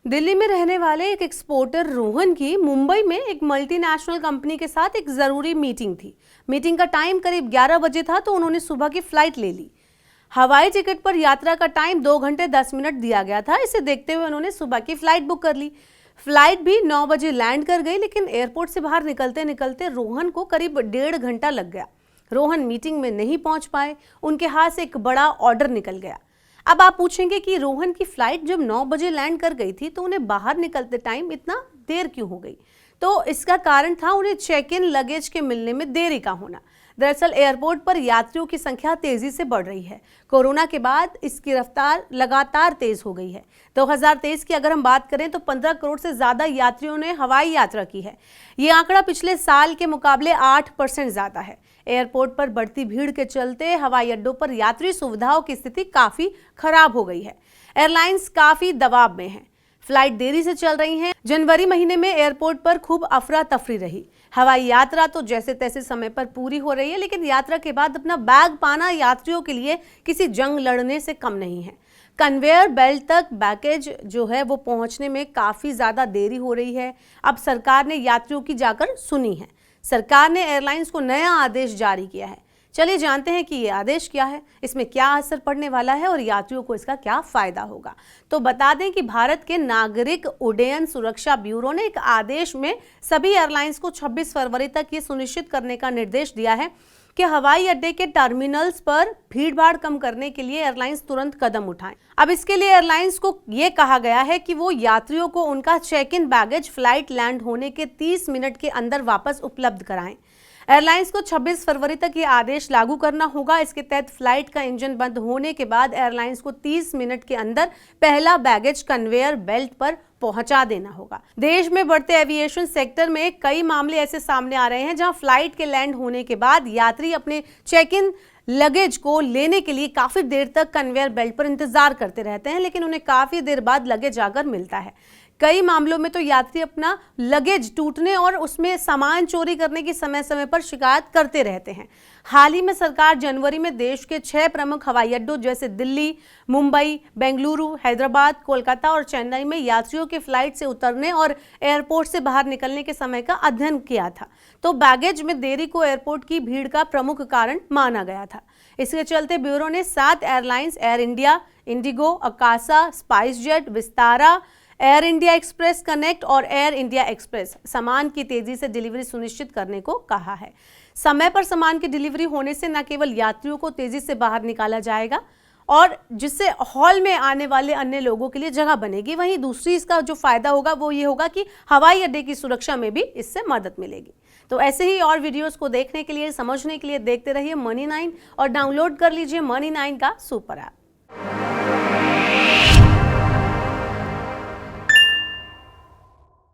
दिल्ली में रहने वाले एक एक्सपोर्टर रोहन की मुंबई में एक मल्टीनेशनल कंपनी के साथ एक जरूरी मीटिंग थी। मीटिंग का टाइम करीब 11 बजे था, तो उन्होंने सुबह की फ्लाइट ले ली। हवाई टिकट पर यात्रा का टाइम 2 घंटे 10 मिनट दिया गया था। इसे देखते हुए उन्होंने सुबह की फ्लाइट बुक कर ली। फ्लाइट भी 9 बजे लैंड कर गई, लेकिन एयरपोर्ट से बाहर निकलते निकलते रोहन को करीब 1.5 घंटा लग गया। रोहन मीटिंग में नहीं पहुंच पाए। उनके हाथ से एक बड़ा ऑर्डर निकल गया। अब आप पूछेंगे कि रोहन की फ्लाइट जब 9 बजे लैंड कर गई थी, तो उन्हें बाहर निकलते टाइम इतना देर क्यों हो गई? तो इसका कारण था उन्हें चेक इन लगेज के मिलने में देरी का होना। दरअसल एयरपोर्ट पर यात्रियों की संख्या तेजी से बढ़ रही है। कोरोना के बाद इसकी रफ्तार लगातार तेज हो गई है। 2023 की अगर हम बात करें तो 15 करोड़ से ज्यादा यात्रियों ने हवाई यात्रा की है। ये आंकड़ा पिछले साल के मुकाबले 8% ज्यादा है। एयरपोर्ट पर बढ़ती भीड़ के चलते हवाई अड्डों पर यात्री सुविधाओं की स्थिति काफी खराब हो गई है। एयरलाइंस काफी दबाव में हैं। फ्लाइट देरी से चल रही हैं। जनवरी महीने में एयरपोर्ट पर खूब अफरा तफरी रही। हवाई यात्रा तो जैसे तैसे समय पर पूरी हो रही है, लेकिन यात्रा के बाद अपना बैग पाना यात्रियों के लिए किसी जंग लड़ने से कम नहीं है। कन्वेयर बेल्ट तक बैगेज जो है वो पहुंचने में काफी ज्यादा देरी हो रही है। अब सरकार ने यात्रियों की जाकर सुनी है। सरकार ने एयरलाइंस को नया आदेश जारी किया है। चलिए जानते हैं कि ये आदेश क्या है, इसमें क्या असर पड़ने वाला है और यात्रियों को इसका क्या फायदा होगा। तो बता दें कि भारत के नागरिक उड्डयन सुरक्षा ब्यूरो ने एक आदेश में सभी एयरलाइंस को 26 फरवरी तक ये सुनिश्चित करने का निर्देश दिया है कि हवाई अड्डे के टर्मिनल्स पर भीड़भाड़ कम करने के लिए एयरलाइंस तुरंत कदम उठाएं। अब इसके लिए एयरलाइंस को ये कहा गया है कि वो यात्रियों को उनका check in baggage flight land होने के 30 मिनट के अंदर वापस उपलब्ध कराएं। एयरलाइंस को 26 फरवरी तक ये आदेश लागू करना होगा। इसके तहत फ्लाइट का इंजन बंद होने के बाद एयरलाइंस को 30 मिनट के अंदर पहला बैगेज कन्वेयर बेल्ट पर पहुंचा देना होगा। देश में बढ़ते एविएशन सेक्टर में कई मामले ऐसे सामने आ रहे हैं जहां फ्लाइट के लैंड होने के बाद यात्री अपने चेक इन लगेज को लेने के लिए काफी देर तक कन्वेयर बेल्ट पर इंतजार करते रहते हैं, लेकिन उन्हें काफी देर बाद लगेज आकर मिलता है। कई मामलों में तो यात्री अपना लगेज टूटने और उसमें सामान चोरी करने की समय समय पर शिकायत करते रहते हैं। हाल ही में सरकार जनवरी में देश के 6 प्रमुख हवाई अड्डों जैसे दिल्ली, मुंबई, बेंगलुरु, हैदराबाद, कोलकाता और चेन्नई में यात्रियों के फ्लाइट से उतरने और एयरपोर्ट से बाहर निकलने के समय का अध्ययन किया था। तो बैगेज में देरी को एयरपोर्ट की भीड़ का प्रमुख कारण माना गया था। इसके चलते ब्यूरो ने 7 airlines air India, Indigo, Akasa, spice jet, Vistara, air India express connect और एयर इंडिया एक्सप्रेस सामान की तेजी से डिलीवरी सुनिश्चित करने को कहा है। समय पर सामान की डिलीवरी होने से न केवल यात्रियों को तेजी से बाहर निकाला जाएगा और जिससे हॉल में आने वाले अन्य लोगों के लिए जगह बनेगी, वहीं दूसरी इसका जो फायदा होगा वो ये होगा कि हवाई अड्डे की सुरक्षा में भी इससे मदद मिलेगी। तो ऐसे ही और वीडियोस को देखने के लिए, समझने के लिए देखते रहिए मनी 9 और डाउनलोड कर लीजिए मनी 9 का सुपर ऐप।